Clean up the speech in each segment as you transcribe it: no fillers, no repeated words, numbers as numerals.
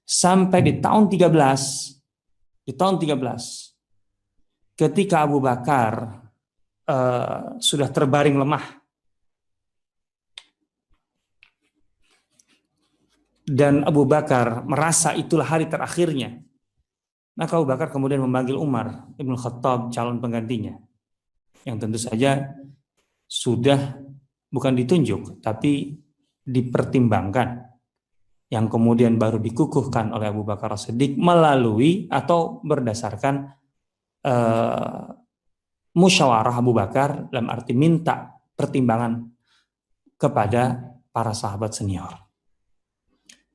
Sampai di tahun 13 ketika Abu Bakar sudah terbaring lemah dan Abu Bakar merasa itulah hari terakhirnya, maka Abu Bakar kemudian memanggil Umar Ibn Khattab, calon penggantinya, yang tentu saja sudah bukan ditunjuk tapi dipertimbangkan, yang kemudian baru dikukuhkan oleh Abu Bakar As-Siddiq melalui atau berdasarkan musyawarah Abu Bakar, dalam arti minta pertimbangan kepada para sahabat senior.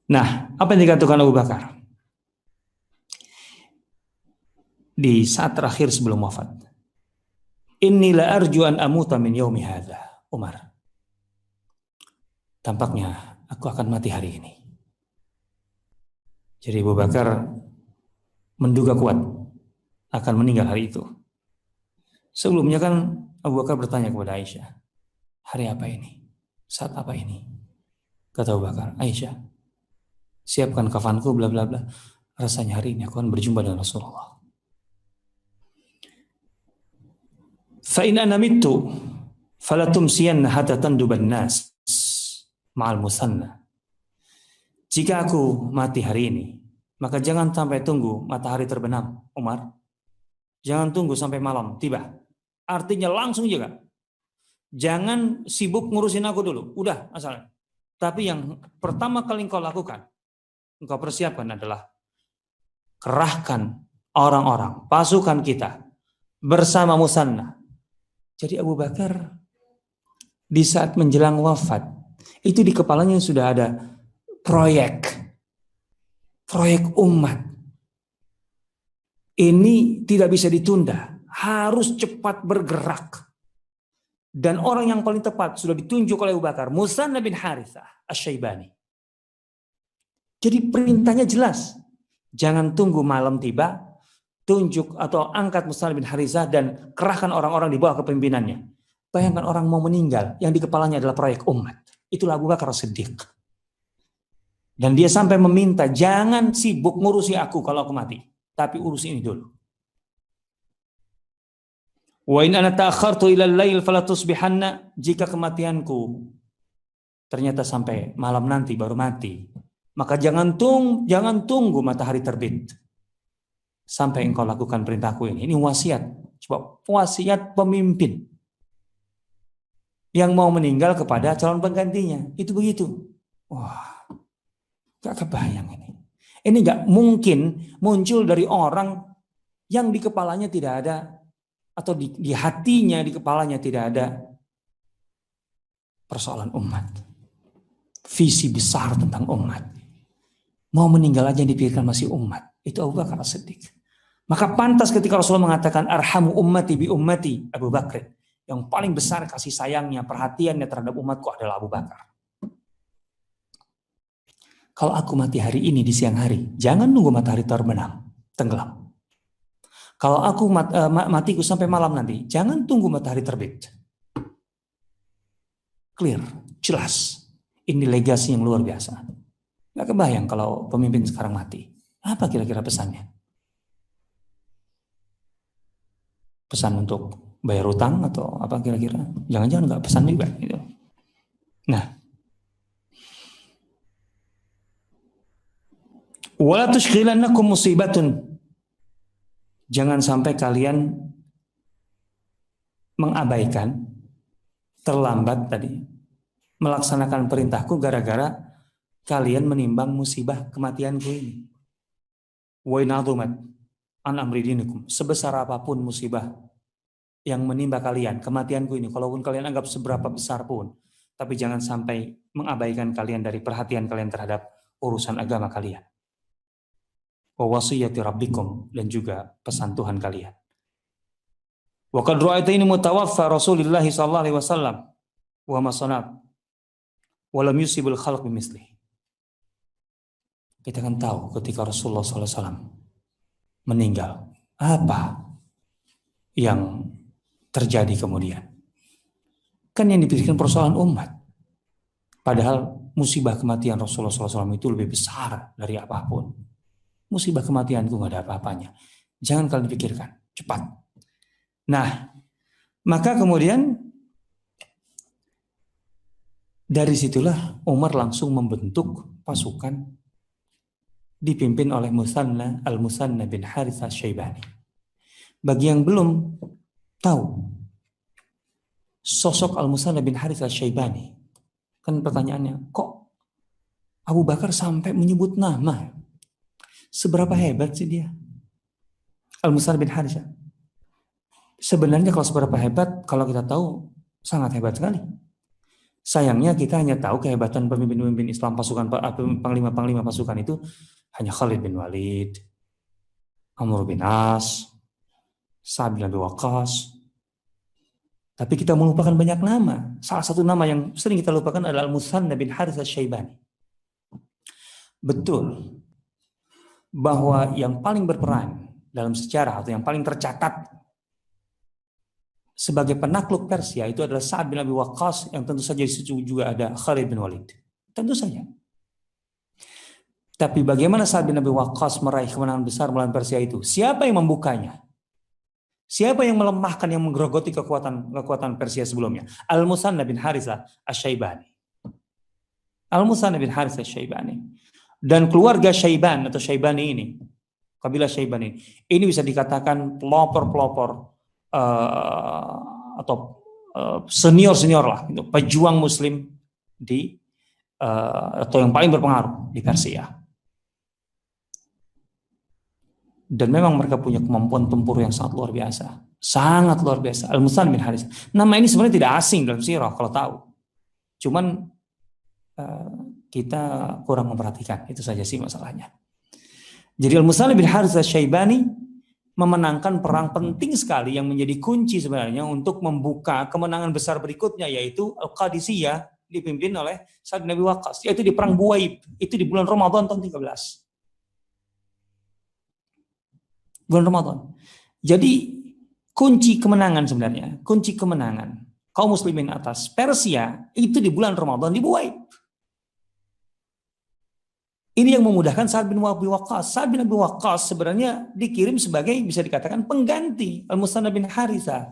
Nah, apa yang dikatakan Abu Bakar di saat terakhir sebelum wafat? Inni la arju an amuta min yaumi hadza, Umar. Tampaknya aku akan mati hari ini. Jadi Abu Bakar menduga kuat akan meninggal hari itu. Sebelumnya kan Abu Bakar bertanya kepada Aisyah, hari apa ini? Saat apa ini? Kata Abu Bakar, Aisyah, siapkan kafanku, bla bla bla. Rasanya hari ini aku akan berjumpa dengan Rasulullah. Fa in ana mittu fala tumsiyanna hatta tanduban nas ma'al musanna. Jika aku mati hari ini, maka jangan sampai tunggu matahari terbenam, Umar. Jangan tunggu sampai malam tiba. Artinya langsung juga. Jangan sibuk ngurusin aku dulu. Udah, asalnya. Tapi yang pertama kali engkau lakukan, engkau persiapkan adalah kerahkan orang-orang, pasukan kita bersama Musanna. Jadi Abu Bakar di saat menjelang wafat, itu di kepalanya sudah ada proyek umat. Ini tidak bisa ditunda, harus cepat bergerak. Dan orang yang paling tepat sudah ditunjuk oleh Abu Bakar, Musanna bin Harithah Asy-Syaibani. Jadi perintahnya jelas, jangan tunggu malam tiba, tunjuk atau angkat Musanna bin Harithah dan kerahkan orang-orang di bawah kepemimpinannya. Bayangkan orang mau meninggal, yang di kepalanya adalah proyek umat. Itulah Abu Bakar As-Siddiq. Dan dia sampai meminta, jangan sibuk ngurusi aku kalau aku mati, tapi urus ini dulu. Wa in ana ta'akhartu ila al-lail fala tusbihanna, jika kematianku ternyata sampai malam nanti baru mati, maka jangan tunggu matahari terbit sampai engkau lakukan perintahku ini. Ini wasiat. Coba, wasiat pemimpin yang mau meninggal kepada calon penggantinya. Itu begitu. Wah, gak kebayang ini. Ini gak mungkin muncul dari orang yang di kepalanya tidak ada, atau di hatinya, di kepalanya tidak ada persoalan umat. Visi besar tentang umat. Mau meninggal aja yang dipikirkan masih umat. Itu Abu Bakar As-Siddiq. Maka pantas ketika Rasulullah mengatakan arhamu ummati bi ummati Abu Bakr, yang paling besar kasih sayangnya, perhatiannya terhadap umatku adalah Abu Bakar. Kalau aku mati hari ini di siang hari, jangan nunggu matahari terbenam, tenggelam. Kalau aku matiku sampai malam nanti, jangan tunggu matahari terbit. Clear, jelas. Ini legasi yang luar biasa. Gak kebayang kalau pemimpin sekarang mati. Apa kira-kira pesannya? Pesan untuk bayar utang atau apa kira-kira? Jangan-jangan nggak pesan juga gitu. Nah, wala tushghilannakum musibatun. Jangan sampai kalian mengabaikan, terlambat tadi melaksanakan perintahku gara-gara kalian menimbang musibah kematianku ini. Wa in azumat an amri dinikum. Sebesar apapun musibah yang menimpa kalian, kematianku ini, kalaupun kalian anggap seberapa besar pun, tapi jangan sampai mengabaikan kalian dari perhatian kalian terhadap urusan agama kalian. Wa wasiyati rabbikum, dan juga pesan Tuhan kalian. Wa qad ra'aitaini mutawaffa Rasulullah sallallahu alaihi wasallam wa ma sanab wa lam yusibul khalq bimithlihi. Kita kan tahu ketika Rasulullah sallallahu alaihi wasallam meninggal, apa yang terjadi kemudian. Kan yang dipikirkan persoalan umat. Padahal musibah kematian Rasulullah SAW itu lebih besar dari apapun. Musibah kematian itu nggak ada apa-apanya. Jangan kalian pikirkan, cepat. Nah, maka kemudian dari situlah Umar langsung membentuk pasukan dipimpin oleh Al-Musanna bin Harithah Syaibani. Bagi yang belum tahu sosok Al-Musanna bin Harithah Syaibani, kan pertanyaannya, kok Abu Bakar sampai menyebut nama? Seberapa hebat sih dia? Al-Musanna bin Harithah. Sebenarnya kalau seberapa hebat, kalau kita tahu, sangat hebat sekali. Sayangnya kita hanya tahu kehebatan pemimpin-pemimpin Islam pasukan, panglima-panglima pasukan itu hanya Khalid bin Walid, Amr bin As, Sa'ad bin Abi Waqqas. Tapi kita melupakan banyak nama. Salah satu nama yang sering kita lupakan adalah Al-Musanna bin Harithah Syaibani. Betul bahwa yang paling berperan dalam sejarah atau yang paling tercatat sebagai penakluk Persia itu adalah Sa'ad bin Abi Waqqas, yang tentu saja di situ juga ada Khalid bin Walid. Tentu saja. Tapi bagaimana Sa'ad bin Abi Waqqas meraih kemenangan besar melawan Persia itu? Siapa yang membukanya? Siapa yang melemahkan, yang menggerogoti kekuatan Persia sebelumnya? Al-Musanna bin Harithah Asy-Syaibani. Al-Musanna bin Harithah Asy-Syaibani. Dan keluarga Syaiban atau Syaibani ini, kabilah Syaibani ini bisa dikatakan pelopor-pelopor atau senior-senior lah, gitu, pejuang Muslim di atau yang paling berpengaruh di Persia. Dan memang mereka punya kemampuan tempur yang sangat luar biasa, sangat luar biasa. Al-Musanna bin Harithah. Nama ini sebenarnya tidak asing dalam sirah kalau tahu. Cuman kita kurang memperhatikan, itu saja sih masalahnya. Jadi Al-Musanna bin Harithah Syaibani memenangkan perang penting sekali yang menjadi kunci sebenarnya untuk membuka kemenangan besar berikutnya, yaitu Al-Qadisiyah dipimpin oleh Sa'ad bin Abi Waqqas, yaitu di perang Buwaib, itu di bulan Ramadan tahun 13. Bulan Ramadan. Jadi kunci kemenangan sebenarnya, kunci kemenangan kaum muslimin atas Persia itu di bulan Ramadan di Buwaib. Ini yang memudahkan Sa'ad bin Abi Waqqas. Sa'ad bin Abi Waqqas sebenarnya dikirim sebagai, bisa dikatakan, pengganti Al-Musanna bin Harithah.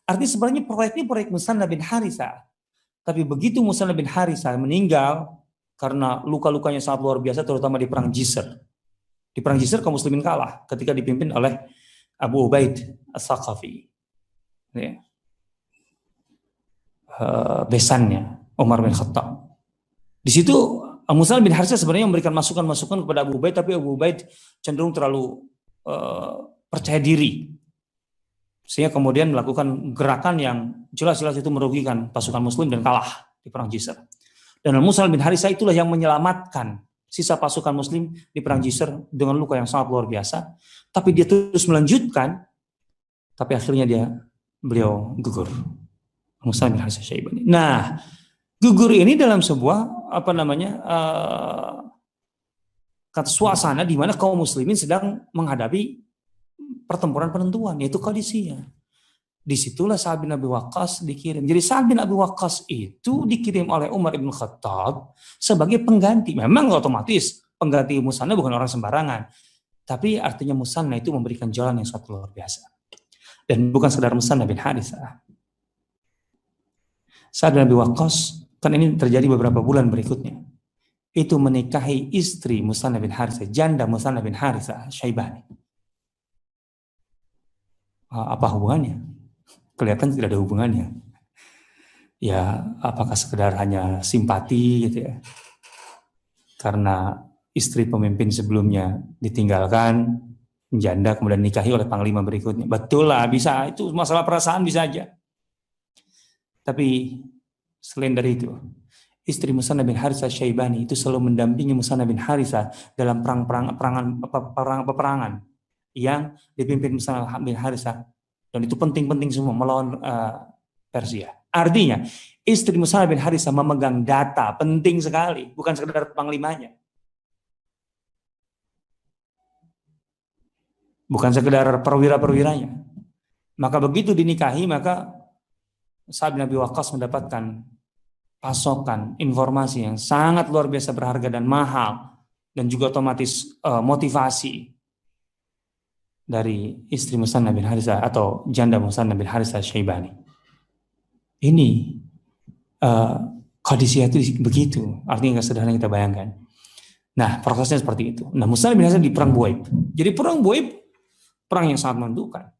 Artinya sebenarnya proyek ini proyek Musanna bin Harithah. Tapi begitu Musanna bin Harithah meninggal karena luka-lukanya sangat luar biasa, terutama di perang Jisr. Di perang Jisr kaum muslimin kalah ketika dipimpin oleh Abu Ubaid As-Saqafi. Ya. Besannya Umar bin Khattab. Di situ Musanna bin Harithah sebenarnya memberikan masukan-masukan kepada Abu Ubaid, tapi Abu Ubaid cenderung terlalu percaya diri, sehingga kemudian melakukan gerakan yang jelas-jelas itu merugikan pasukan Muslim dan kalah di perang Jisr. Dan Musanna bin Harithah itulah yang menyelamatkan sisa pasukan Muslim di perang Jisr dengan luka yang sangat luar biasa. Tapi dia terus melanjutkan, tapi akhirnya beliau gugur. Musanna bin Harithah Syaibani. Nah, gugur ini dalam sebuah kata suasana di mana kaum muslimin sedang menghadapi pertempuran penentuan, yaitu Qadisiyah. Disitulah Sa'ad bin Abi Waqqas dikirim. Jadi Sa'ad bin Abi Waqqas itu dikirim oleh Umar bin Khattab sebagai pengganti. Memang otomatis pengganti Musanna bukan orang sembarangan, tapi artinya Musanna itu memberikan jalan yang sangat luar biasa. Dan bukan sekedar Musanna bin Harithah. Sa'ad bin Abi Waqqas, kan ini terjadi beberapa bulan berikutnya, itu menikahi istri Musanna bin Harithah, janda Musanna bin Harithah Syaibani. Apa hubungannya? Kelihatan tidak ada hubungannya. Ya, apakah sekedar hanya simpati gitu ya? Karena istri pemimpin sebelumnya ditinggalkan, janda kemudian nikahi oleh panglima berikutnya. Betul lah, bisa, itu masalah perasaan bisa aja. Tapi selain dari itu, istri Musanna bin Harithah Syaibani itu selalu mendampingi Musanna bin Harithah dalam peperangan yang dipimpin Musanna bin Harithah, dan itu penting-penting semua melawan Persia. Artinya istri Musanna bin Harithah memegang data penting sekali, bukan sekedar panglimanya, bukan sekedar perwira-perwiranya. Maka begitu dinikahi, maka Sa'ad bin Abi Waqqas mendapatkan pasokan informasi yang sangat luar biasa berharga dan mahal, dan juga otomatis motivasi dari istri Musanna bin Harithah atau janda Musanna bin Harithah Syaibani. Ini kondisi itu begitu, artinya nggak sederhana kita bayangkan. Nah, prosesnya seperti itu. Nah, Musanna bin Harithah di perang Buaib. Jadi perang Buaib perang yang sangat menentukan.